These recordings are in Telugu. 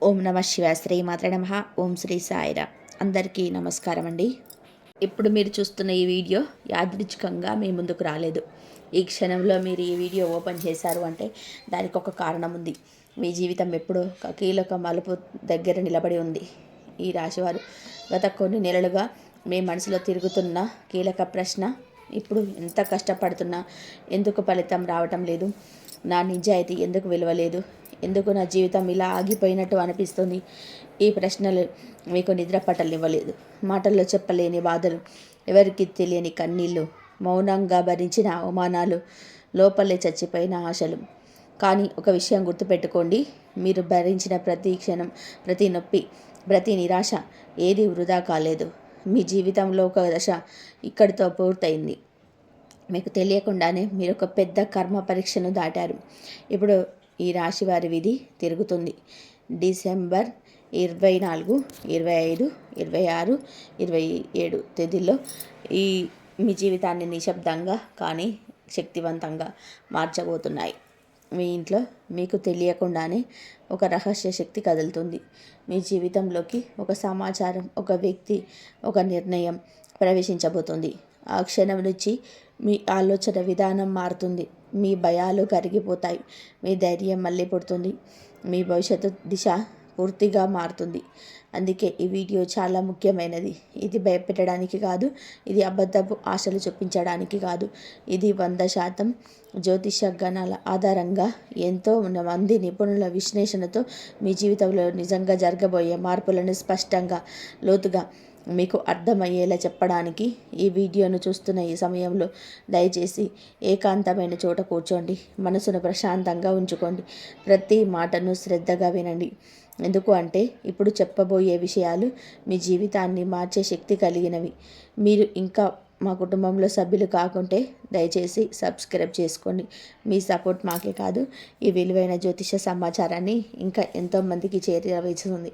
ఓం నమ శివాయ. శ్రీ మాత్రే నమః. ఓం శ్రీ సాయిరామ్. అందరికీ నమస్కారం అండి. ఇప్పుడు మీరు చూస్తున్న ఈ వీడియో యాదృచ్ఛికంగా మీ ముందుకు రాలేదు. ఈ క్షణంలో మీరు ఈ వీడియో ఓపెన్ చేశారు అంటే దానికి ఒక కారణం ఉంది. మీ జీవితం ఎప్పుడో ఒక కీలక మలుపు దగ్గర నిలబడి ఉంది. ఈ రాశివారు గత కొన్ని నెలలుగా మీ మనసులో తిరుగుతున్న కీలక ప్రశ్న, ఇప్పుడు ఎంత కష్టపడుతున్నా ఎందుకు ఫలితం రావటం లేదు, నా నిజాయితీ ఎందుకు విలువలేదు, ఎందుకు నా జీవితం ఇలా ఆగిపోయినట్టు అనిపిస్తుంది. ఈ ప్రశ్నలు మీకు నిద్ర పట్టనివ్వలేదు. మాటల్లో చెప్పలేని బాధలు, ఎవరికి తెలియని కన్నీళ్ళు, మౌనంగా భరించిన అవమానాలు, లోపలే చచ్చిపోయిన ఆశలు. కానీ ఒక విషయం గుర్తుపెట్టుకోండి, మీరు భరించిన ప్రతి క్షణం, ప్రతి నొప్పి, ప్రతి నిరాశ ఏది వృధా కాలేదు. మీ జీవితంలో ఒక దశ ఇక్కడితో పూర్తయింది. మీకు తెలియకుండానే మీరు ఒక పెద్ద కర్మ పరీక్షను దాటారు. ఇప్పుడు ఈ రాశి వారి విధి తిరుగుతుంది. డిసెంబర్ 24, 25, 26, 27 తేదీల్లో మీ జీవితాన్ని నిశ్శబ్దంగా కానీ శక్తివంతంగా మార్చబోతున్నాయి. మీ ఇంట్లో మీకు తెలియకుండానే ఒక రహస్య శక్తి కదులుతుంది. మీ జీవితంలోకి ఒక సమాచారం, ఒక వ్యక్తి, ఒక నిర్ణయం ప్రవేశించబోతుంది. ఆ క్షణం నుంచి మీ ఆలోచన విధానం మారుతుంది. మీ భయాలు కరిగిపోతాయి. మీ ధైర్యం మళ్ళీ పుడుతుంది. మీ భవిష్యత్తు దిశ పూర్తిగా మారుతుంది. అందుకే ఈ వీడియో చాలా ముఖ్యమైనది. ఇది భయపెట్టడానికి కాదు, ఇది అబద్ధపు ఆశలు చూపించడానికి కాదు. ఇది 100% జ్యోతిష గణాల ఆధారంగా ఎంతో మంది నిపుణుల విశ్లేషణతో మీ జీవితంలో నిజంగా జరగబోయే మార్పులను స్పష్టంగా, లోతుగా మీకు అర్థమయ్యేలా చెప్పడానికి ఈ వీడియోను చూస్తున్న ఈ సమయంలో దయచేసి ఏకాంతమైన చోట కూర్చోండి. మనసును ప్రశాంతంగా ఉంచుకోండి. ప్రతి మాటను శ్రద్ధగా వినండి. ఎందుకు అంటే ఇప్పుడు చెప్పబోయే విషయాలు మీ జీవితాన్ని మార్చే శక్తి కలిగినవి. మీరు ఇంకా మా కుటుంబంలో సభ్యులు కాకుంటే దయచేసి సబ్స్క్రైబ్ చేసుకోండి. మీ సపోర్ట్ మాకే కాదు, ఈ విలువైన జ్యోతిష సమాచారాన్ని ఇంకా ఎంతోమందికి చేరవేస్తుంది.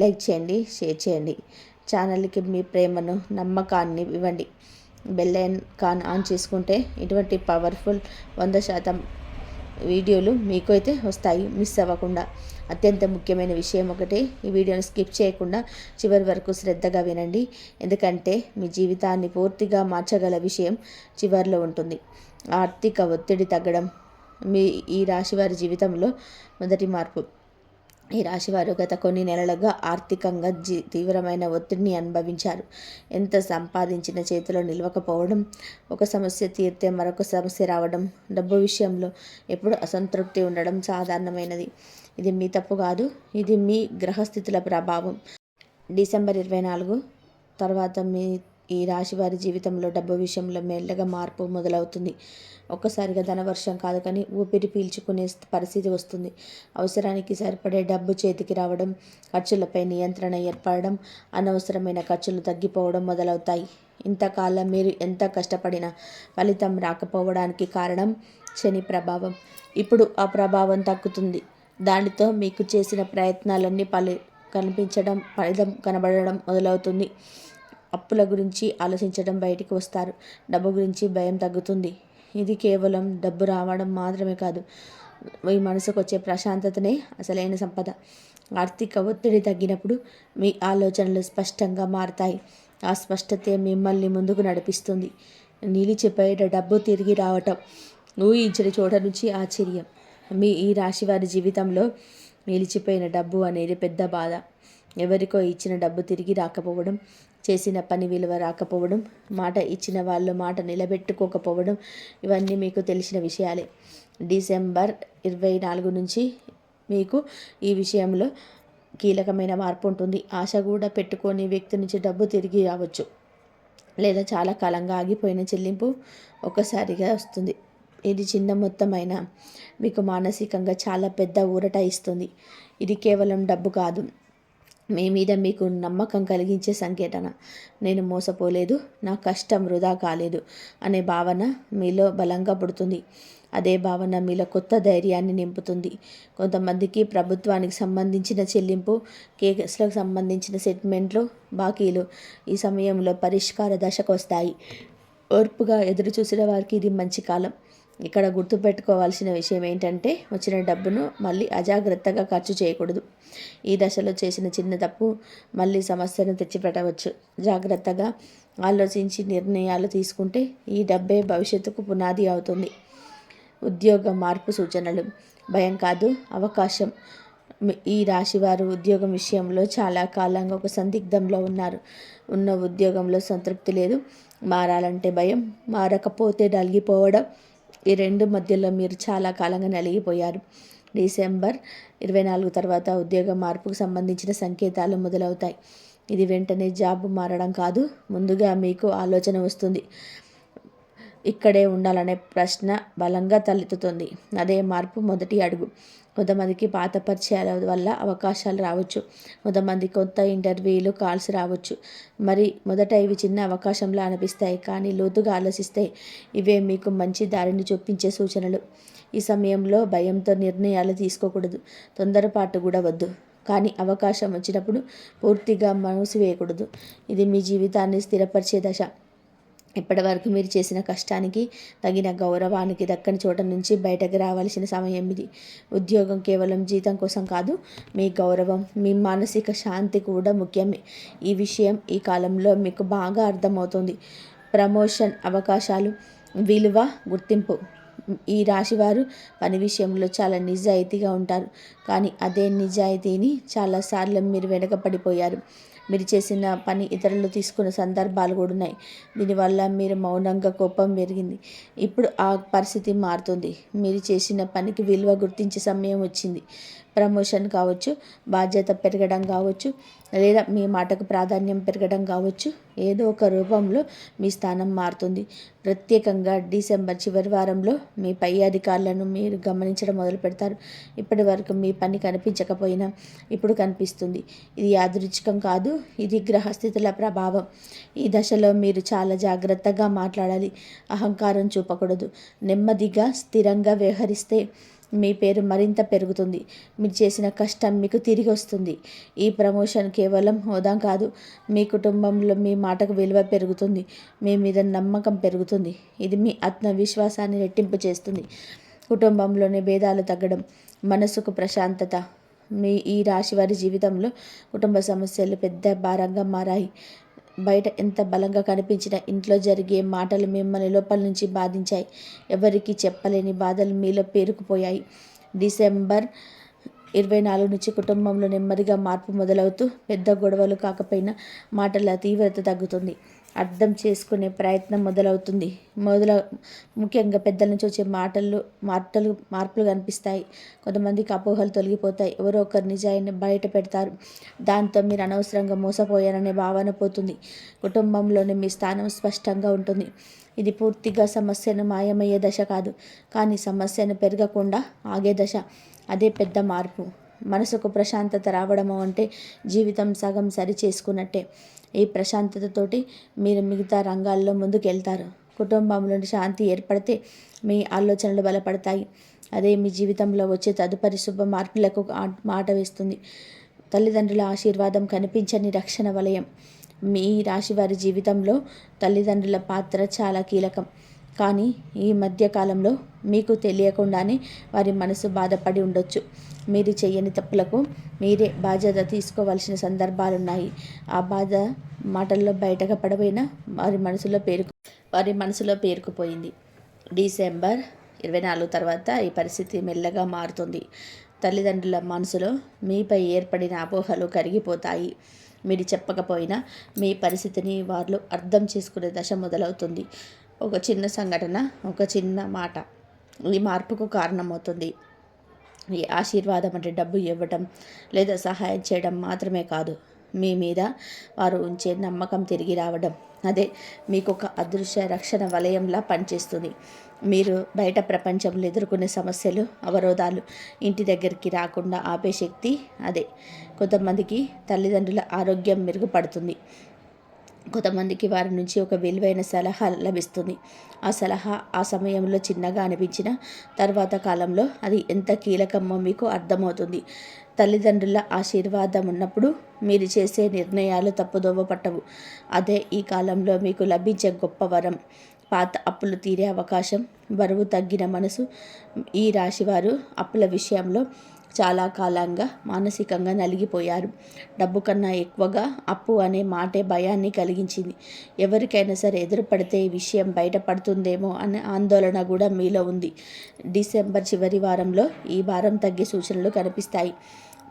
లైక్ చేయండి, షేర్ చేయండి. ఛానల్కి మీ ప్రేమను, నమ్మకాన్ని ఇవ్వండి. బెల్ ఐకాన్ ఆన్ చేసుకుంటే ఇటువంటి పవర్ఫుల్ 100% వీడియోలు మీకు అయితే వస్తాయి, మిస్ అవ్వకుండా. అత్యంత ముఖ్యమైన విషయం ఒకటే, ఈ వీడియోని స్కిప్ చేయకుండా చివరి వరకు శ్రద్ధగా వినండి. ఎందుకంటే మీ జీవితాన్ని పూర్తిగా మార్చగల విషయం చివరిలో ఉంటుంది. ఆర్థిక ఒత్తిడి తగ్గడం. ఈ రాశివారి జీవితంలో మొదటి మార్పు. ఈ రాశివారు గత కొన్ని నెలలుగా ఆర్థికంగా తీవ్రమైన ఒత్తిడిని అనుభవించారు. ఎంత సంపాదించిన చేతిలో నిలవకపోవడం, ఒక సమస్య తీరితే మరొక సమస్య రావడం, డబ్బు విషయంలో ఎప్పుడు అసంతృప్తి ఉండడం సాధారణమైనది. ఇది మీ తప్పు కాదు, ఇది మీ గ్రహస్థితుల ప్రభావం. డిసెంబర్ 24 తర్వాత ఈ రాశి వారి జీవితంలో డబ్బు విషయంలో మెల్లగా మార్పు మొదలవుతుంది. ఒక్కసారిగా ధనవర్షం కాదు, కానీ ఊపిరి పీల్చుకునే పరిస్థితి వస్తుంది. అవసరానికి సరిపడే డబ్బు చేతికి రావడం, ఖర్చులపై నియంత్రణ ఏర్పడడం, అనవసరమైన ఖర్చులు తగ్గిపోవడం మొదలవుతాయి. ఇంతకాలం మీరు ఎంత కష్టపడినా ఫలితం రాకపోవడానికి కారణం శని ప్రభావం. ఇప్పుడు ఆ ప్రభావం తగ్గుతుంది. దానితో మీకు చేసిన ప్రయత్నాలన్నీ ఫలితం కనబడడం మొదలవుతుంది. అప్పుల గురించి ఆలోచించడం బయటికి వస్తారు. డబ్బు గురించి భయం తగ్గుతుంది. ఇది కేవలం డబ్బు రావడం మాత్రమే కాదు, మీ మనసుకు వచ్చే ప్రశాంతతనే అసలైన సంపద. ఆర్థిక ఒత్తిడి తగ్గినప్పుడు మీ ఆలోచనలు స్పష్టంగా మారతాయి. ఆ స్పష్టతే మిమ్మల్ని ముందుకు నడిపిస్తుంది. నిలిచిపోయిన డబ్బు తిరిగి రావటం, ఊహించిన చోట నుంచి ఆశ్చర్యం. ఈ రాశి వారి జీవితంలో నిలిచిపోయిన డబ్బు అనేది పెద్ద బాధ. ఎవరికో ఇచ్చిన డబ్బు తిరిగి రాకపోవడం, చేసిన పని విలువ రాకపోవడం, మాట ఇచ్చిన వాళ్ళు మాట నిలబెట్టుకోకపోవడం, ఇవన్నీ మీకు తెలిసిన విషయాలే. డిసెంబర్ 24 నుంచి మీకు ఈ విషయంలో కీలకమైన మార్పు ఉంటుంది. ఆశ కూడా పెట్టుకొని వ్యక్తి నుంచి డబ్బు తిరిగి రావచ్చు, లేదా చాలా కాలంగా ఆగిపోయిన చెల్లింపు ఒక్కసారిగా వస్తుంది. ఇది చిన్న మొత్తమైనా మీకు మానసికంగా చాలా పెద్ద ఊరట ఇస్తుంది. ఇది కేవలం డబ్బు కాదు, మీ మీద మీకు నమ్మకం కలిగించే సంకేతన. నేను మోసపోలేదు, నా కష్టం వృధా కాలేదు అనే భావన మీలో బలంగా పుడుతుంది. అదే భావన మీలో కొత్త ధైర్యాన్ని నింపుతుంది. కొంతమందికి ప్రభుత్వానికి సంబంధించిన చెల్లింపు, కేసులకు సంబంధించిన సెటిల్మెంట్లు, బాకీలు ఈ సమయంలో పరిష్కార దశకు వస్తాయి. ఓర్పుగా ఎదురు చూసిన వారికి ఇది మంచి కాలం. ఇక్కడ గుర్తుపెట్టుకోవాల్సిన విషయం ఏంటంటే వచ్చిన డబ్బును మళ్ళీ అజాగ్రత్తగా ఖర్చు చేయకూడదు. ఈ దశలో చేసిన చిన్న తప్పు మళ్ళీ సమస్యను తెచ్చిపెట్టవచ్చు. జాగ్రత్తగా ఆలోచించి నిర్ణయాలు తీసుకుంటే ఈ డబ్బే భవిష్యత్తుకు పునాది అవుతుంది. ఉద్యోగ మార్పు సూచనలు. భయం కాదు, అవకాశం. ఈ రాశివారు ఉద్యోగం విషయంలో చాలా కాలంగా ఒక సందిగ్ధంలో ఉన్నారు. ఉన్న ఉద్యోగంలో సంతృప్తి లేదు, మారాలంటే భయం, మారకపోతే నలిగిపోవడం. ఈ రెండు మధ్యలో మీరు చాలా కాలంగా నలిగిపోయారు. డిసెంబర్ 24 తర్వాత ఉద్యోగ మార్పుకు సంబంధించిన సంకేతాలు మొదలవుతాయి. ఇది వెంటనే జాబ్ మారడం కాదు, ముందుగా మీకు ఆలోచన వస్తుంది. ఇక్కడే ఉండాలనే ప్రశ్న బలంగా తలెత్తుతుంది. అదే మార్పు మొదటి అడుగు. కొంతమందికి పాత పరిచయాల వల్ల అవకాశాలు రావచ్చు. కొంతమంది కొత్త ఇంటర్వ్యూలు కాల్స్ రావచ్చు. మరి మొదట ఇవి చిన్న అవకాశంలా అనిపిస్తాయి, కానీ లోతుగా ఆలోచిస్తే ఇవే మీకు మంచి దారిని చూపించే సూచనలు. ఈ సమయంలో భయంతో నిర్ణయాలు తీసుకోకూడదు, తొందరపాటు కూడా వద్దు. కానీ అవకాశం వచ్చినప్పుడు పూర్తిగా మూసివేయకూడదు. ఇది మీ జీవితాన్ని స్థిరపరిచే దశ. ఇప్పటివరకు మీరు చేసిన కష్టానికి తగిన గౌరవానికి దక్కని చోట నుంచి బయటకు రావాల్సిన సమయం ఇది. ఉద్యోగం కేవలం జీతం కోసం కాదు, మీ గౌరవం, మీ మానసిక శాంతి కూడా ముఖ్యమే. ఈ విషయం ఈ కాలంలో మీకు బాగా అర్థమవుతుంది. ప్రమోషన్ అవకాశాలు, విలువ, గుర్తింపు. ఈ రాశివారు పని విషయంలో చాలా నిజాయితీగా ఉంటారు, కానీ అదే నిజాయితీని చాలాసార్లు మీరు వెనకపడిపోయారు. మీరు చేసిన పని ఇతరులు తీసుకున్న సందర్భాలు కూడా ఉన్నాయి. దీనివల్ల మీరు మౌనంగా కోపం పెరిగింది. ఇప్పుడు ఆ పరిస్థితి మారుతుంది. మీరు చేసిన పనికి విలువ గుర్తించే సమయం వచ్చింది. ప్రమోషన్ కావచ్చు, బాధ్యత పెరగడం కావచ్చు, లేదా మీ మాటకు ప్రాధాన్యం పెరగడం కావచ్చు. ఏదో ఒక రూపంలో మీ స్థానం మారుతుంది. ప్రత్యేకంగా డిసెంబర్ చివరి వారంలో మీ పై అధికారులను మీరు గమనించడం మొదలు పెడతారు. ఇప్పటి వరకు మీ పని కనిపించకపోయినా ఇప్పుడు కనిపిస్తుంది. ఇది యాదృచ్ఛికం కాదు, ఇది గ్రహస్థితుల ప్రభావం. ఈ దశలో మీరు చాలా జాగ్రత్తగా మాట్లాడాలి. అహంకారం చూపకూడదు. నెమ్మదిగా, స్థిరంగా వ్యవహరిస్తే మీ పేరు మరింత పెరుగుతుంది. మీరు చేసిన కష్టం మీకు తిరిగి వస్తుంది. ఈ ప్రమోషన్ కేవలం హోదా కాదు, మీ కుటుంబంలో మీ మాటకు విలువ పెరుగుతుంది, మీ మీద నమ్మకం పెరుగుతుంది. ఇది మీ ఆత్మవిశ్వాసాన్ని రెట్టింపు చేస్తుంది. కుటుంబంలోని భేదాలు తగ్గడం, మనసుకు ప్రశాంతత. ఈ రాశి వారి జీవితంలో కుటుంబ సమస్యలు పెద్ద భారంగా మారాయి. బయట ఎంత బలంగా కనిపించినా ఇంట్లో జరిగే మాటలు మిమ్మల్ని లోపల నుంచి బాధించాయి. ఎవరికి చెప్పలేని బాధలు మీలో పేరుకుపోయాయి. డిసెంబర్ 24 నుంచి కుటుంబంలో నెమ్మదిగా మార్పు మొదలవుతూ పెద్ద గొడవలు కాకపోయినా మాటల తీవ్రత తగ్గుతుంది. అర్థం చేసుకునే ప్రయత్నం మొదలవుతుంది. ముఖ్యంగా పెద్దల నుంచి వచ్చే మార్పులు కనిపిస్తాయి. కొంతమందికి అపోహలు తొలగిపోతాయి. ఎవరో ఒకరు నిజాయిని బయట పెడతారు. దాంతో మీరు అనవసరంగా మోసపోయారనే భావన పోతుంది. కుటుంబంలోని మీ స్థానం స్పష్టంగా ఉంటుంది. ఇది పూర్తిగా సమస్యను మాయమయ్యే దశ కాదు, కానీ సమస్యను పెరగకుండా ఆగే దశ. అదే పెద్ద మార్పు. మనసుకు ప్రశాంతత రావడము అంటే జీవితం సగం సరి చేసుకున్నట్టే. ఈ ప్రశాంతతతోటి మీరు మిగతా రంగాల్లో ముందుకెళ్తారు. కుటుంబంలోని శాంతి ఏర్పడితే మీ ఆలోచనలు బలపడతాయి. అదే మీ జీవితంలో వచ్చే తదుపరి శుభ మార్పులకు మాట వేస్తుంది. తల్లిదండ్రుల ఆశీర్వాదం కనిపించని రక్షణ వలయం. మీ రాశివారి జీవితంలో తల్లిదండ్రుల పాత్ర చాలా కీలకం. కానీ ఈ మధ్యకాలంలో మీకు తెలియకుండానే వారి మనసు బాధపడి ఉండొచ్చు. మీరు చేయని తప్పులకు మీరే బాధ్యత తీసుకోవాల్సిన సందర్భాలున్నాయి. ఆ బాధ మాటల్లో బయటకు పడబోయినా వారి మనసులో పేరుకుపోయింది. డిసెంబర్ 24 తర్వాత ఈ పరిస్థితి మెల్లగా మారుతుంది. తల్లిదండ్రుల మనసులో మీపై ఏర్పడిన అపోహలు కరిగిపోతాయి. మీరు చెప్పకపోయినా మీ పరిస్థితిని వాళ్ళు అర్థం చేసుకునే దశ మొదలవుతుంది. ఒక చిన్న సంఘటన, ఒక చిన్న మాట ఈ మార్పుకు కారణమవుతుంది. ఈ ఆశీర్వాదం అంటే డబ్బు ఇవ్వటం లేదా సహాయం చేయడం మాత్రమే కాదు, మీ మీద వారు ఉంచే నమ్మకం తిరిగి రావడం. అదే మీకు ఒక అదృశ్య రక్షణ వలయంలా పనిచేస్తుంది. మీరు బయట ప్రపంచంలో ఎదుర్కొనే సమస్యలు, అవరోధాలు ఇంటి దగ్గరికి రాకుండా ఆపే శక్తి అదే. కొంతమందికి తల్లిదండ్రుల ఆరోగ్యం మెరుగుపడుతుంది. కొంతమందికి వారి నుంచి ఒక విలువైన సలహా లభిస్తుంది. ఆ సలహా ఆ సమయంలో చిన్నగా అనిపించిన తర్వాత కాలంలో అది ఎంత కీలకమో మీకు అర్థమవుతుంది. తల్లిదండ్రుల ఆశీర్వాదం ఉన్నప్పుడు మీరు చేసే నిర్ణయాలు తప్పుదోవ పట్టవు. అదే ఈ కాలంలో మీకు లభించే గొప్ప వరం. పాత అప్పులు తీరే అవకాశం, బరువు తగ్గిన మనసు. ఈ రాశివారు అప్పుల విషయంలో చాలా కాలంగా మానసికంగా నలిగిపోయారు. డబ్బు కన్నా ఎక్కువగా అప్పు అనే మాటే భయాన్ని కలిగించింది. ఎవరికైనా సరే ఎదురుపడితే ఈ విషయం బయటపడుతుందేమో అనే ఆందోళన కూడా మీలో ఉంది. డిసెంబర్ చివరి వారంలో ఈ భారం తగ్గే సూచనలు కనిపిస్తాయి.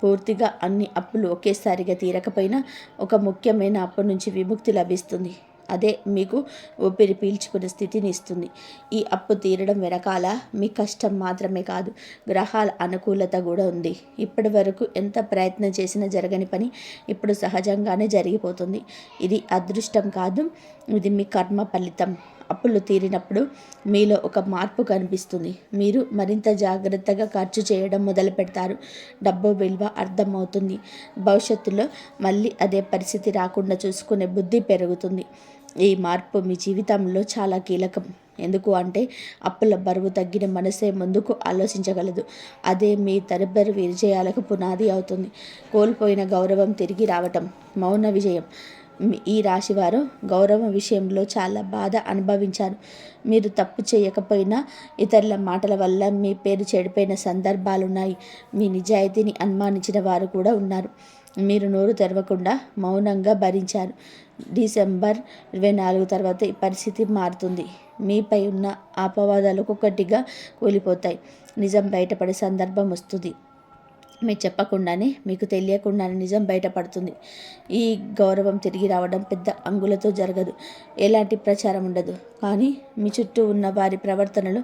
పూర్తిగా అన్ని అప్పులు ఒకేసారిగా తీరకపోయినా ఒక ముఖ్యమైన అప్పు నుంచి విముక్తి లభిస్తుంది. అదే మీకు ఊపిరి పీల్చుకునే స్థితిని ఇస్తుంది. ఈ అప్పు తీరడం వెనకాల మీ కష్టం మాత్రమే కాదు, గ్రహాల అనుకూలత కూడా ఉంది. ఇప్పటి వరకు ఎంత ప్రయత్నం చేసినా జరగని పని ఇప్పుడు సహజంగానే జరిగిపోతుంది. ఇది అదృష్టం కాదు, ఇది మీ కర్మ ఫలితం. అప్పులు తీరినప్పుడు మీలో ఒక మార్పు కనిపిస్తుంది. మీరు మరింత జాగ్రత్తగా ఖర్చు చేయడం మొదలు పెడతారు. డబ్బు విలువ అర్థమవుతుంది. భవిష్యత్తులో మళ్ళీ అదే పరిస్థితి రాకుండా చూసుకునే బుద్ధి పెరుగుతుంది. ఈ మార్పు మీ జీవితంలో చాలా కీలకం. ఎందుకు అంటే అప్పుల బరువు తగ్గిన మనసే ముందుకు ఆలోచించగలదు. అదే మీ తదుపరి విజయాలకు పునాది అవుతుంది. కోల్పోయిన గౌరవం తిరిగి రావటం మౌన విజయం. ఈ రాశివారు గౌరవం విషయంలో చాలా బాధ అనుభవించారు. మీరు తప్పు చేయకపోయినా ఇతరుల మాటల వల్ల మీ పేరు చెడిపోయిన సందర్భాలున్నాయి. మీ నిజాయితీని అనుమానించిన వారు కూడా ఉన్నారు. మీరు నోరు తెరవకుండా మౌనంగా భరించారు. డిసెంబర్ 24 తర్వాత ఈ పరిస్థితి మారుతుంది. మీపై ఉన్న అపవాదాలు ఒక్కొక్కటిగా కూలిపోతాయి. నిజం బయటపడే సందర్భం వస్తుంది. మీరు చెప్పకుండానే, మీకు తెలియకుండానే నిజం బయటపడుతుంది. ఈ గౌరవం తిరిగి రావడం పెద్ద అంగులతో జరగదు, ఎలాంటి ప్రచారం ఉండదు. కానీ మీ చుట్టూ ఉన్న వారి ప్రవర్తనలో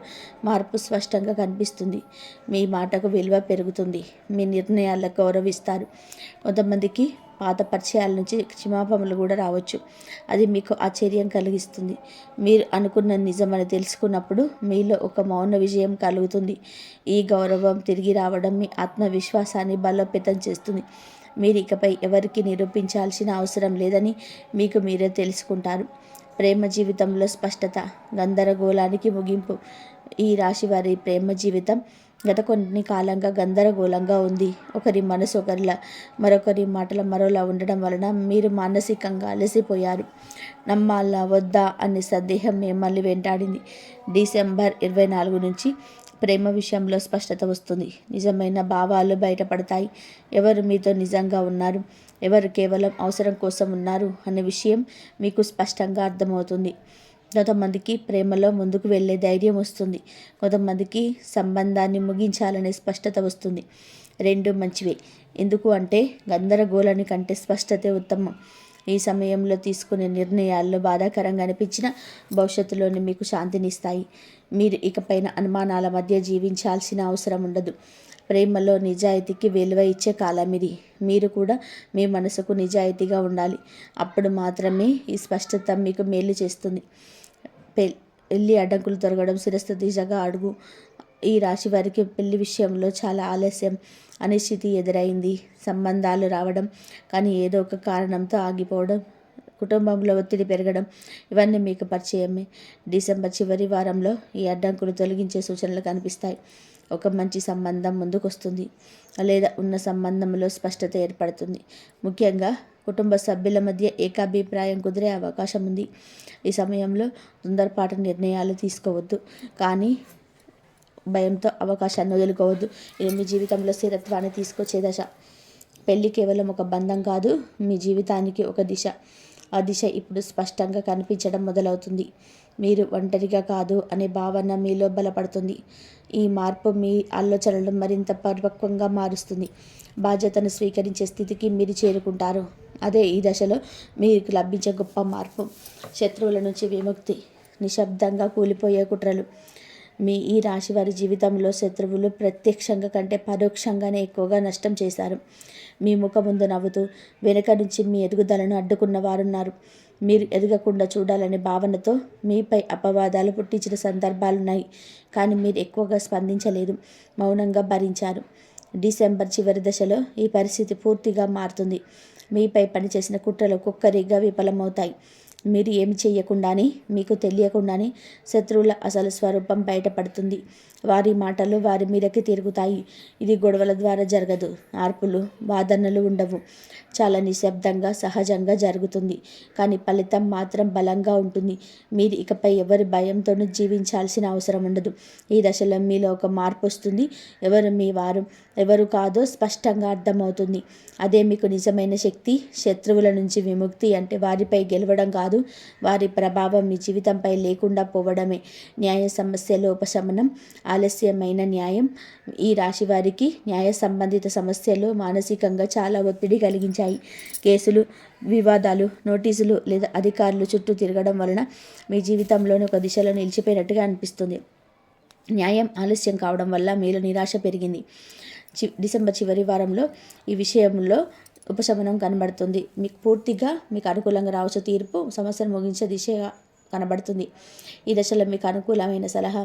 మార్పు స్పష్టంగా కనిపిస్తుంది. మీ మాటకు విలువ పెరుగుతుంది. మీ నిర్ణయాలకు గౌరవిస్తారు. కొంతమందికి పాత పరిచయాల నుంచి క్షమాపణలు కూడా రావచ్చు. అది మీకు ఆశ్చర్యం కలిగిస్తుంది. మీరు అనుకున్న నిజమని తెలుసుకున్నప్పుడు మీలో ఒక మౌన విజయం కలుగుతుంది. ఈ గౌరవం తిరిగి రావడం మీ ఆత్మవిశ్వాసాన్ని బలోపేతం చేస్తుంది. మీరు ఇకపై ఎవరికి నిరూపించాల్సిన అవసరం లేదని మీకు మీరే తెలుసుకుంటారు. ప్రేమ జీవితంలో స్పష్టత, గందరగోళానికి ముగింపు. ఈ రాశి వారి ప్రేమ జీవితం గత కొన్ని కాలంగా గందరగోళంగా ఉంది. ఒకరి మనసు ఒకరిలా, మరొకరి మాటల మరోలా ఉండడం వలన మీరు మానసికంగా అలసిపోయారు. నమ్మాలా వద్దా అనే సందేహం మిమ్మల్ని వెంటాడింది. డిసెంబర్ 24 నుంచి ప్రేమ విషయంలో స్పష్టత వస్తుంది. నిజమైన భావాలు బయటపడతాయి. ఎవరు మీతో నిజంగా ఉన్నారు, ఎవరు కేవలం అవసరం కోసం ఉన్నారు అనే విషయం మీకు స్పష్టంగా అర్థమవుతుంది. కొంతమందికి ప్రేమలో ముందుకు వెళ్ళే ధైర్యం వస్తుంది. కొంతమందికి సంబంధాన్ని ముగించాలనే స్పష్టత వస్తుంది. రెండు మంచివే. ఎందుకు అంటే గందరగోళాని కంటే స్పష్టతే ఉత్తమం. ఈ సమయంలో తీసుకునే నిర్ణయాల్లో బాధాకరంగా అనిపించిన భవిష్యత్తులోని మీకు శాంతినిస్తాయి. మీరు ఇకపైన అనుమానాల మధ్య జీవించాల్సిన అవసరం ఉండదు. ప్రేమలో నిజాయితీకి విలువ ఇచ్చే కాలం ఇది. మీరు కూడా మీ మనసుకు నిజాయితీగా ఉండాలి. అప్పుడు మాత్రమే ఈ స్పష్టత మీకు మేలు చేస్తుంది. పెళ్ళి అడ్డంకులు తొలగడం, శిరస్సు దిశగా అడుగు. ఈ రాశి వారికి పెళ్లి విషయంలో చాలా ఆలస్యం, అనిశ్చితి ఎదురైంది. సంబంధాలు రావడం కానీ ఏదో ఒక కారణంతో ఆగిపోవడం, కుటుంబంలో ఒత్తిడి పెరగడం, ఇవన్నీ మీకు పరిచయమే. డిసెంబర్ చివరి వారంలో ఈ అడ్డంకులు తొలగించే సూచనలు కనిపిస్తాయి. ఒక మంచి సంబంధం ముందుకొస్తుంది, లేదా ఉన్న సంబంధంలో స్పష్టత ఏర్పడుతుంది. ముఖ్యంగా కుటుంబ సభ్యుల మధ్య ఏకాభిప్రాయం కుదిరే అవకాశం ఉంది. ఈ సమయంలో తొందరపాటు నిర్ణయాలు తీసుకోవద్దు, కానీ భయంతో అవకాశాన్ని వదులుకోవద్దు. ఇది మీ జీవితంలో స్థిరత్వాన్ని తీసుకొచ్చే దశ. పెళ్ళి కేవలం ఒక బంధం కాదు, మీ జీవితానికి ఒక దిశ. ఆ దిశ ఇప్పుడు స్పష్టంగా కనిపించడం మొదలవుతుంది. మీరు ఒంటరిగా కాదు అనే భావన మీలో బలపడుతుంది. ఈ మార్పు మీ ఆలోచనలను మరింత పరిపక్వంగా మారుస్తుంది. బాధ్యతను స్వీకరించే స్థితికి మీరు చేరుకుంటారు. అదే ఈ దశలో మీకు లభించే గొప్ప మార్పు. శత్రువుల నుంచి విముక్తి, నిశ్శబ్దంగా కూలిపోయే కుట్రలు. మీ ఈ రాశి వారి జీవితంలో శత్రువులు ప్రత్యక్షంగా కంటే పరోక్షంగానే ఎక్కువగా నష్టం చేశారు. మీ ముఖం ముందు నవ్వుతూ వెనుక నుంచి మీ ఎదుగుదలను అడ్డుకున్న వారున్నారు. మీరు ఎదగకుండా చూడాలనే భావనతో మీపై అపవాదాలు పుట్టించిన సందర్భాలున్నాయి. కానీ మీరు ఎక్కువగా స్పందించలేదు, మౌనంగా భరించారు. డిసెంబర్ చివరి దశలో ఈ పరిస్థితి పూర్తిగా మారుతుంది. మీపై పనిచేసిన కుట్రలు ఒక్కొక్కరిగా విఫలమవుతాయి. మీరు ఏమి చేయకుండానే, మీకు తెలియకుండానే శత్రువుల అసలు స్వరూపం బయటపడుతుంది. వారి మాటలు వారి మీదకి తిరుగుతాయి. ఇది గొడవల ద్వారా జరగదు. ఆర్పులు, వాదనలు ఉండవు. చాలా నిశ్శబ్దంగా, సహజంగా జరుగుతుంది. కానీ ఫలితం మాత్రం బలంగా ఉంటుంది. మీరు ఇకపై ఎవరి భయంతోనూ జీవించాల్సిన అవసరం ఉండదు. ఈ దశలో మీలో ఒక మార్పు వస్తుంది. ఎవరు మీ వారు, ఎవరు కాదో స్పష్టంగా అర్థమవుతుంది. అదే మీకు నిజమైన శక్తి. శత్రువుల నుంచి విముక్తి అంటే వారిపై గెలవడం కాదు, వారి ప్రభావం మీ జీవితంపై లేకుండా పోవడమే. న్యాయ సమస్యలో ఉపశమనం, ఆలస్యమైన న్యాయం. ఈ రాశి వారికి న్యాయ సంబంధిత సమస్యలు మానసికంగా చాలా ఒత్తిడి కలిగించాయి. కేసులు, వివాదాలు, నోటీసులు లేదా అధికారులు చుట్టూ తిరగడం వలన మీ జీవితంలోని ఒక దిశలో నిలిచిపోయినట్టుగా అనిపిస్తుంది. న్యాయం ఆలస్యం కావడం వల్ల మీలో నిరాశ పెరిగింది. డిసెంబర్ చివరి వారంలో ఈ విషయంలో ఉపశమనం కనబడుతుంది. మీకు అనుకూలంగా రావచ్చు తీర్పు. సమస్యను ముగించే దిశగా కనబడుతుంది. ఈ దశలో మీకు అనుకూలమైన సలహా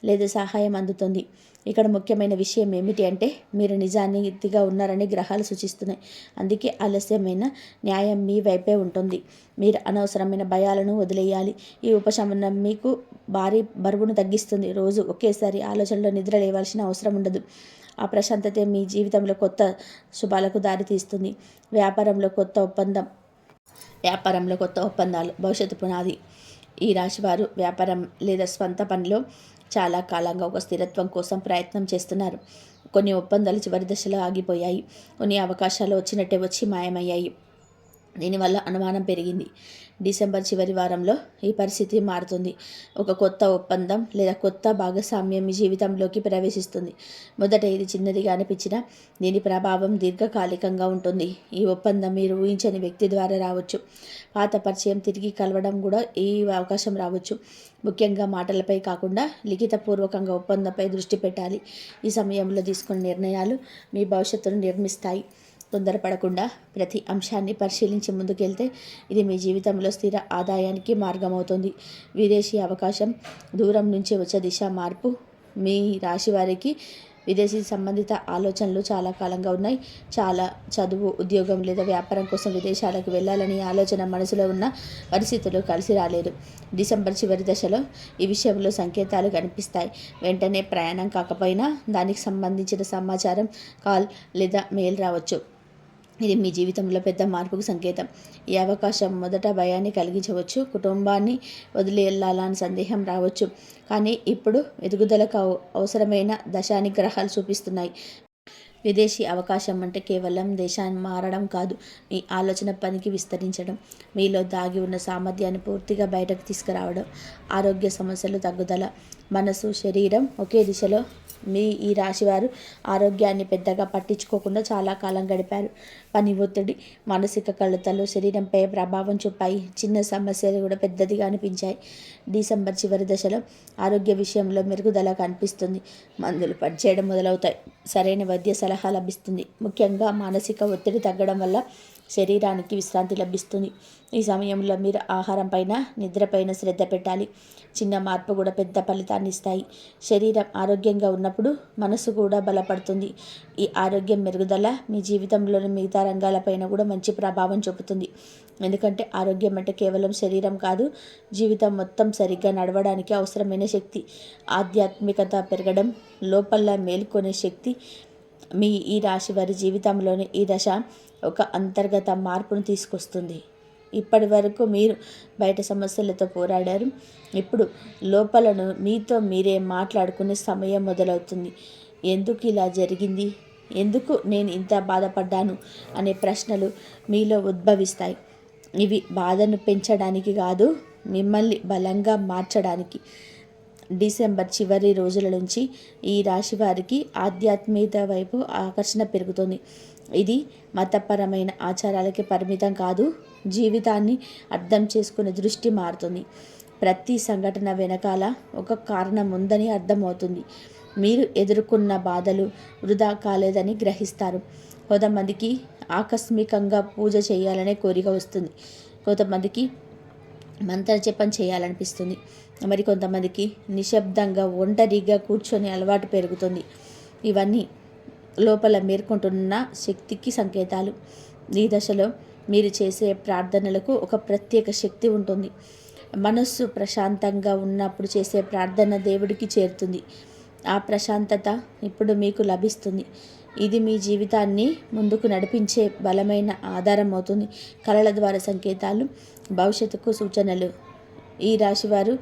లేదా సహాయం అందుతుంది. ఇక్కడ ముఖ్యమైన విషయం ఏమిటి అంటే మీరు నిజాయితీగా ఉన్నారని గ్రహాలు సూచిస్తున్నాయి. అందుకే ఆలస్యమైన న్యాయం మీ వైపే ఉంటుంది. మీరు అనవసరమైన భయాలను వదిలేయాలి. ఈ ఉపశమనం మీకు భారీ బరువును తగ్గిస్తుంది. రోజు ఒకేసారి ఆలోచనలో నిద్ర లేవాల్సిన అవసరం ఉండదు. ఆ ప్రశాంతతే మీ జీవితంలో కొత్త శుభాలకు దారితీస్తుంది. వ్యాపారంలో కొత్త ఒప్పందాలు భవిష్యత్తు పునాది. ఈ రాశివారు వ్యాపారం లేదా స్వంత పనిలో చాలా కాలంగా ఒక స్థిరత్వం కోసం ప్రయత్నం చేస్తున్నారు. కొన్ని ఒప్పందాలు చివరి దశలో ఆగిపోయాయి. కొన్ని అవకాశాలు వచ్చినట్టే వచ్చి మాయమయ్యాయి. దీనివల్ల అనుమానం పెరిగింది. డిసెంబర్ చివరి వారంలో ఈ పరిస్థితి మారుతుంది. ఒక కొత్త ఒప్పందం లేదా కొత్త భాగస్వామ్యం మీ జీవితంలోకి ప్రవేశిస్తుంది. మొదట ఇది చిన్నదిగా అనిపించినా దీని ప్రభావం దీర్ఘకాలికంగా ఉంటుంది. ఈ ఒప్పందం మీరు ఊహించని వ్యక్తి ద్వారా రావచ్చు. పాత పరిచయం తిరిగి కలవడం కూడా ఈ అవకాశం రావచ్చు. ముఖ్యంగా మాటలపై కాకుండా లిఖితపూర్వకంగా ఒప్పందంపై దృష్టి పెట్టాలి. ఈ సమయంలో తీసుకున్న నిర్ణయాలు మీ భవిష్యత్తును నిర్మిస్తాయి. తొందరపడకుండా ప్రతి అంశాన్ని పరిశీలించి ముందుకెళ్తే ఇది మీ జీవితంలో స్థిర ఆదాయానికి మార్గమవుతుంది. విదేశీ అవకాశం, దూరం నుంచి వచ్చే దిశ మార్పు. మీ రాశి వారికి విదేశీ సంబంధిత ఆలోచనలు చాలా కాలంగా ఉన్నాయి. చాలా చదువు, ఉద్యోగం లేదా వ్యాపారం కోసం విదేశాలకు వెళ్ళాలని ఆలోచన మనసులో ఉన్న పరిస్థితులు కలిసి రాలేదు. డిసెంబర్ చివరి దశలో ఈ విషయంలో సంకేతాలు కనిపిస్తాయి. వెంటనే ప్రయాణం కాకపోయినా దానికి సంబంధించిన సమాచారం, కాల్ లేదా మెయిల్ రావచ్చు. ఇది మీ జీవితంలో పెద్ద మార్పుకు సంకేతం. ఈ అవకాశం మొదట భయాన్ని కలిగించవచ్చు. కుటుంబాన్ని వదిలి వెళ్ళాలని సందేహం రావచ్చు. కానీ ఇప్పుడు ఎదుగుదలకు అవసరమైన దశాని గ్రహాలు చూపిస్తున్నాయి. విదేశీ అవకాశం అంటే కేవలం దేశాన్ని మారడం కాదు, మీ ఆలోచన పనికి విస్తరించడం, మీలో దాగి ఉన్న సామర్థ్యాన్ని పూర్తిగా బయటకు తీసుకురావడం. ఆరోగ్య సమస్యలు తగ్గుదల. మనసు, శరీరం ఒకే దిశలో. ఈ రాశివారు ఆరోగ్యాన్ని పెద్దగా పట్టించుకోకుండా చాలా కాలం గడిపారు. పని ఒత్తిడి, మానసిక కలతలు శరీరంపై ప్రభావం చూపాయి. చిన్న సమస్యలు కూడా పెద్దదిగా అనిపించాయి. డిసెంబర్ చివరి దశలో ఆరోగ్య విషయంలో మెరుగుదల కనిపిస్తుంది. మందులు పనిచేయడం మొదలవుతాయి. సరైన వైద్య సలహా లభిస్తుంది. ముఖ్యంగా మానసిక ఒత్తిడి తగ్గడం వల్ల శరీరానికి విశ్రాంతి లభిస్తుంది. ఈ సమయంలో మీరు ఆహారం పైన, నిద్రపైన శ్రద్ధ పెట్టాలి. చిన్న మార్పు కూడా పెద్ద ఫలితాన్ని ఇస్తాయి. శరీరం ఆరోగ్యంగా ఉన్నప్పుడు మనసు కూడా బలపడుతుంది. ఈ ఆరోగ్యం మెరుగుదల మీ జీవితంలోని మిగతా రంగాలపైన కూడా మంచి ప్రభావం చూపుతుంది. ఎందుకంటే ఆరోగ్యం అంటే కేవలం శరీరం కాదు, జీవితం మొత్తం సరిగ్గా నడవడానికి అవసరమైన శక్తి. ఆధ్యాత్మికత పెరగడం, లోపల మేల్కొనే శక్తి. ఈ రాశి వారి జీవితంలోని ఈ దశ ఒక అంతర్గత మార్పును తీసుకొస్తుంది. ఇప్పటి వరకు మీరు బయట సమస్యలతో పోరాడారు. ఇప్పుడు లోపలను మీతో మీరే మాట్లాడుకునే సమయం మొదలవుతుంది. ఎందుకు ఇలా జరిగింది, ఎందుకు నేను ఇంత బాధపడ్డాను అనే ప్రశ్నలు మీలో ఉద్భవిస్తాయి. ఇవి బాధను పెంచడానికి కాదు, మిమ్మల్ని బలంగా మార్చడానికి. డిసెంబర్ చివరి రోజుల నుంచి ఈ రాశి వారికి ఆధ్యాత్మికత వైపు ఆకర్షణ పెరుగుతుంది. ఇది మతపరమైన ఆచారాలకి పరిమితం కాదు, జీవితాన్ని అర్థం చేసుకునే దృష్టి మారుతుంది. ప్రతి సంఘటన వెనకాల ఒక కారణం ఉందని అర్థమవుతుంది. మీరు ఎదుర్కొన్న బాధలు వృధా కాలేదని గ్రహిస్తారు. కొంతమందికి ఆకస్మికంగా పూజ చేయాలనే కోరిక వస్తుంది. కొంతమందికి మంత్రజపం చేయాలనిపిస్తుంది. మరి కొంతమందికి నిశ్శబ్దంగా ఒంటరిగా కూర్చొని అలవాటు పెరుగుతుంది. ఇవన్నీ లోపల మేర్కొంటున్న శక్తికి సంకేతాలు. ఈ దశలో మీరు చేసే ప్రార్థనలకు ఒక ప్రత్యేక శక్తి ఉంటుంది. మనస్సు ప్రశాంతంగా ఉన్నప్పుడు చేసే ప్రార్థన దేవుడికి చేరుతుంది. ఆ ప్రశాంతత ఇప్పుడు మీకు లభిస్తుంది. ఇది మీ జీవితాన్ని ముందుకు నడిపించే బలమైన ఆధారం అవుతుంది. కళల ద్వారా సంకేతాలు, భవిష్యత్తుకు సూచనలు. ఈ రాశివారు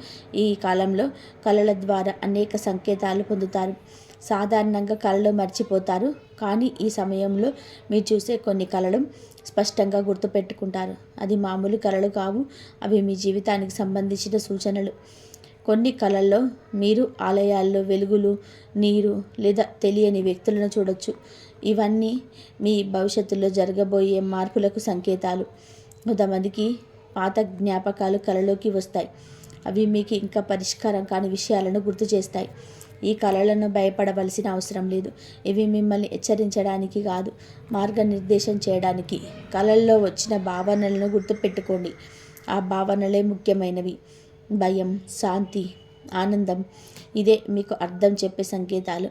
ఈ కాలంలో కళల ద్వారా అనేక సంకేతాలు పొందుతారు. సాధారణంగా కళలు మర్చిపోతారు, కానీ ఈ సమయంలో మీరు చూసే కొన్ని కళలు స్పష్టంగా గుర్తుపెట్టుకుంటారు. అది మామూలు కళలు కావు, అవి మీ జీవితానికి సంబంధించిన సూచనలు. కొన్ని కళల్లో మీరు ఆలయాల్లో వెలుగులు, నీరు లేదా తెలియని వ్యక్తులను చూడొచ్చు. ఇవన్నీ మీ భవిష్యత్తులో జరగబోయే మార్పులకు సంకేతాలు. కొంతమందికి పాత జ్ఞాపకాలు కళలోకి వస్తాయి. అవి మీకు ఇంకా పరిష్కారం కాని విషయాలను గుర్తు చేస్తాయి. ఈ కళలను భయపడవలసిన అవసరం లేదు. ఇవి మిమ్మల్ని హెచ్చరించడానికి కాదు, మార్గనిర్దేశం చేయడానికి. కళల్లో వచ్చిన భావనలను గుర్తుపెట్టుకోండి. ఆ భావనలే ముఖ్యమైనవి. భయం, శాంతి, ఆనందం. ఇదే మీకు అర్థం చెప్పే సంకేతాలు.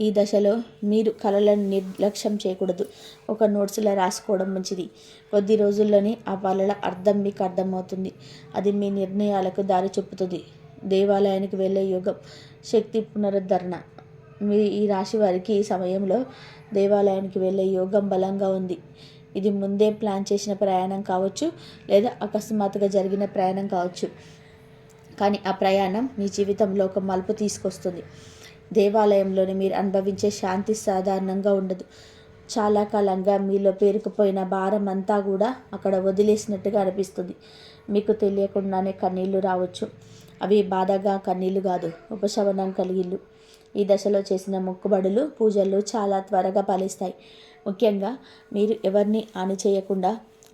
ఈ దశలో మీరు కళలను నిర్లక్ష్యం చేయకూడదు. ఒక నోట్స్లో రాసుకోవడం మంచిది. కొద్ది రోజుల్లోనే ఆ కళల అర్థం మీకు అర్థమవుతుంది. అది మీ నిర్ణయాలకు దారి చూపుతుంది. దేవాలయానికి వెళ్ళే యోగం, శక్తి పునరుద్ధరణ. ఈ రాశి వారికి ఈ సమయంలో దేవాలయానికి వెళ్ళే యోగం బలంగా ఉంది. ఇది ముందే ప్లాన్ చేసిన ప్రయాణం కావచ్చు, లేదా అకస్మాత్తుగా జరిగిన ప్రయాణం కావచ్చు. కానీ ఆ ప్రయాణం మీ జీవితంలో ఒక మలుపు తీసుకొస్తుంది. దేవాలయంలోని మీరు అనుభవించే శాంతి సాధారణంగా ఉండదు. చాలా కాలంగా మీలో పేరుకుపోయిన భారం అంతా కూడా అక్కడ వదిలేసినట్టుగా అనిపిస్తుంది. మీకు తెలియకుండానే కన్నీళ్లు రావచ్చు. అవి బాధగా కన్నీళ్లు కాదు, ఉపశమనం కలిగిళ్ళు. ఈ దశలో చేసిన మొక్కుబడులు, పూజలు చాలా త్వరగా ఫలిస్తాయి. ముఖ్యంగా మీరు ఎవరిని హాని చేయకుండా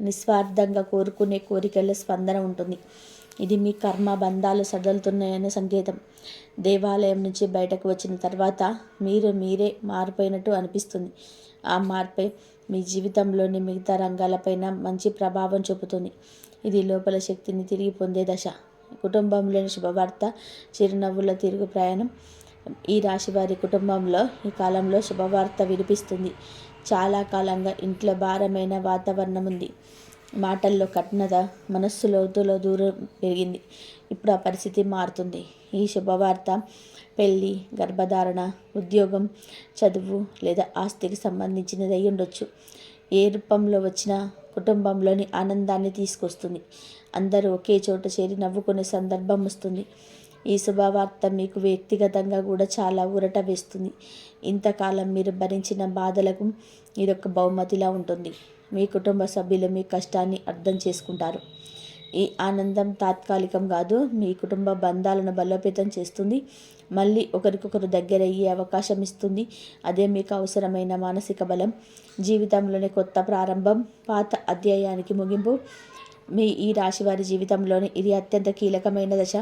నిస్వార్థంగా కోరుకునే కోరికల స్పందన ఉంటుంది. ఇది మీ కర్మ బంధాలు సడలుతున్నాయనే సంకేతం. దేవాలయం నుంచి బయటకు వచ్చిన తర్వాత మీరే మారిపోయినట్టు అనిపిస్తుంది. ఆ మార్పే మీ జీవితంలోని మిగతా రంగాలపైన మంచి ప్రభావం చూపుతుంది. ఇది లోపల శక్తిని తిరిగి పొందే దశ. కుటుంబంలోని శుభవార్త, చిరునవ్వుల తిరుగు ప్రయాణం. ఈ రాశి వారి కుటుంబంలో ఈ కాలంలో శుభవార్త వినిపిస్తుంది. చాలా కాలంగా ఇంట్లో భారమైన వాతావరణం ఉంది. మాటల్లో కఠినత, మనస్సు లోతులో దూరం పెరిగింది. ఇప్పుడు ఆ పరిస్థితి మారుతుంది. ఈ శుభవార్త పెళ్ళి, గర్భధారణ, ఉద్యోగం, చదువు లేదా ఆస్తికి సంబంధించినది అయి ఉండొచ్చు. ఏ రూపంలో వచ్చినా కుటుంబంలోని ఆనందాన్ని తీసుకొస్తుంది. అందరూ ఒకే చోట చేరి నవ్వుకునే సందర్భం వస్తుంది. ఈ శుభవార్త మీకు వ్యక్తిగతంగా కూడా చాలా ఊరట వేస్తుంది. ఇంతకాలం మీరు భరించిన బాధలకు ఇదొక బహుమతిలా ఉంటుంది. మీ కుటుంబ సభ్యులు మీ కష్టాన్ని అర్థం చేసుకుంటారు. ఈ ఆనందం తాత్కాలికం కాదు, మీ కుటుంబ బంధాలను బలోపేతం చేస్తుంది. మళ్ళీ ఒకరికొకరు దగ్గర అయ్యే అవకాశం ఇస్తుంది. అదే మీకు అవసరమైన మానసిక బలం. జీవితంలోని కొత్త ప్రారంభం, పాత అధ్యాయానికి ముగింపు. మీ ఈ రాశి వారి జీవితంలోని ఇది అత్యంత కీలకమైన దశ.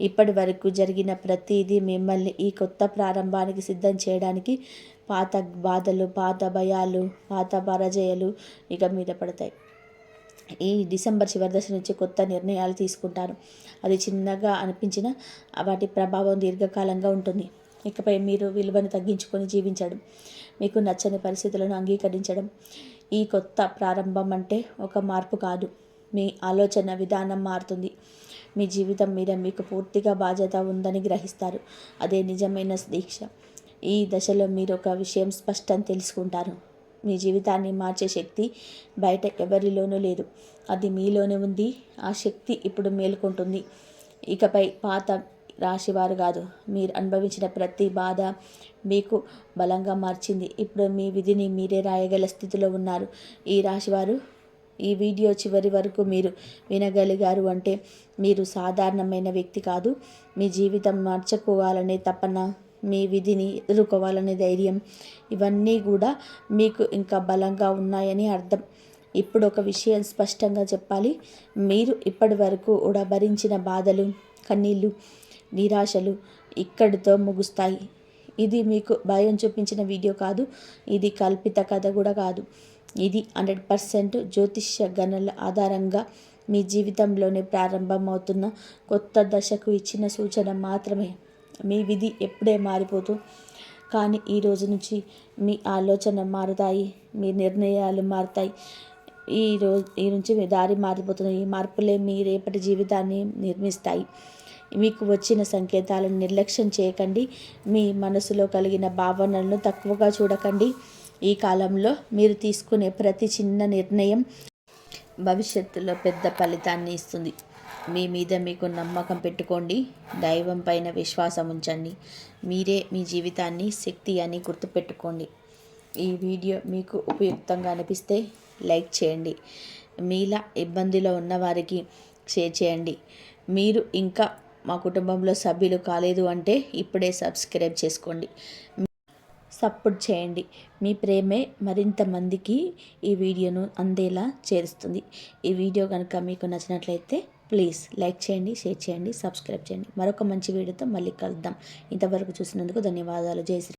ఇప్పటి వరకు జరిగిన ప్రతిదీ మిమ్మల్ని ఈ కొత్త ప్రారంభానికి సిద్ధం చేయడానికి. పాత బాధలు, పాత భయాలు, పాత పరాజయాలు ఇక మీద పడతాయి. ఈ డిసెంబర్ చివరి దశ నుంచి కొత్త నిర్ణయాలు తీసుకుంటారు. అది చిన్నగా అనిపించిన వాటి ప్రభావం దీర్ఘకాలంగా ఉంటుంది. ఇకపై మీరు విలువను తగ్గించుకొని జీవించడం, మీకు నచ్చని పరిస్థితులను అంగీకరించడం. ఈ కొత్త ప్రారంభం అంటే ఒక మార్పు కాదు, మీ ఆలోచన విధానం మారుతుంది. మీ జీవితం మీద మీకు పూర్తిగా బాధ్యత ఉందని గ్రహిస్తారు. అదే నిజమైన దీక్ష. ఈ దశలో మీరు ఒక విషయం స్పష్టం తెలుసుకుంటారు. మీ జీవితాన్ని మార్చే శక్తి బయట ఎవరిలోనూ లేదు, అది మీలోనే ఉంది. ఆ శక్తి ఇప్పుడు మేలుకుంటుంది. ఇకపై పాత రాశివారు కాదు, మీరు అనుభవించిన ప్రతి బాధ మీకు బలంగా మార్చింది. ఇప్పుడు మీ విధిని మీరే రాయగల స్థితిలో ఉన్నారు. ఈ రాశివారు ఈ వీడియో చివరి వరకు మీరు వినగలిగారు అంటే మీరు సాధారణమైన వ్యక్తి కాదు. మీ జీవితం మార్చుకోవాలనే తపన, మీ విధిని ఎదుర్కోవాలనే ధైర్యం, ఇవన్నీ కూడా మీకు ఇంకా బలంగా ఉన్నాయని అర్థం. ఇప్పుడు ఒక విషయం స్పష్టంగా చెప్పాలి. మీరు ఇప్పటి వరకు కూడా భరించిన బాధలు, కన్నీళ్ళు, నిరాశలు ఇక్కడితో ముగుస్తాయి. ఇది మీకు భయం చూపించిన వీడియో కాదు, ఇది కల్పిత కథ కూడా కాదు. ఇది 100% జ్యోతిష్య గణనల ఆధారంగా మీ జీవితంలోనే ప్రారంభమవుతున్న కొత్త దశకు ఇచ్చిన సూచన మాత్రమే. మీ విధి ఎప్పుడే మారిపోతూ, కానీ ఈ రోజు నుంచి మీ ఆలోచన మారుతాయి, మీ నిర్ణయాలు మారుతాయి. ఈ నుంచి మీ దారి మారిపోతుంది. ఈ మార్పులే మీ రేపటి జీవితాన్ని నిర్మిస్తాయి. మీకు వచ్చిన సంకేతాలను నిర్లక్ష్యం చేయకండి. మీ మనసులో కలిగిన భావనలను తక్కువగా చూడకండి. ఈ కాలంలో మీరు తీసుకునే ప్రతి చిన్న నిర్ణయం భవిష్యత్తులో పెద్ద ఫలితాన్ని ఇస్తుంది. మీ మీద మీకు నమ్మకం పెట్టుకోండి. దైవం పైన విశ్వాసం ఉంచండి. మీరే మీ జీవితాన్ని శక్తి అని గుర్తుపెట్టుకోండి. ఈ వీడియో మీకు ఉపయుక్తంగా అనిపిస్తే లైక్ చేయండి. మీలా ఇబ్బందిలో ఉన్నవారికి షేర్ చేయండి. మీరు ఇంకా మా కుటుంబంలో సభ్యులు కాలేదు అంటే ఇప్పుడే సబ్స్క్రైబ్ చేసుకోండి. సపోర్ట్ చేయండి. మీ ప్రేమే మరింత మందికి ఈ వీడియోను అందేలా చేరుస్తుంది. ఈ వీడియో కనుక మీకు నచ్చినట్లయితే ప్లీజ్ లైక్ చేయండి, షేర్ చేయండి, సబ్స్క్రైబ్ చేయండి. మరొక మంచి వీడియోతో మళ్ళీ కలుద్దాం. ఇంతవరకు చూసినందుకు ధన్యవాదాలు. జై శ్రీ.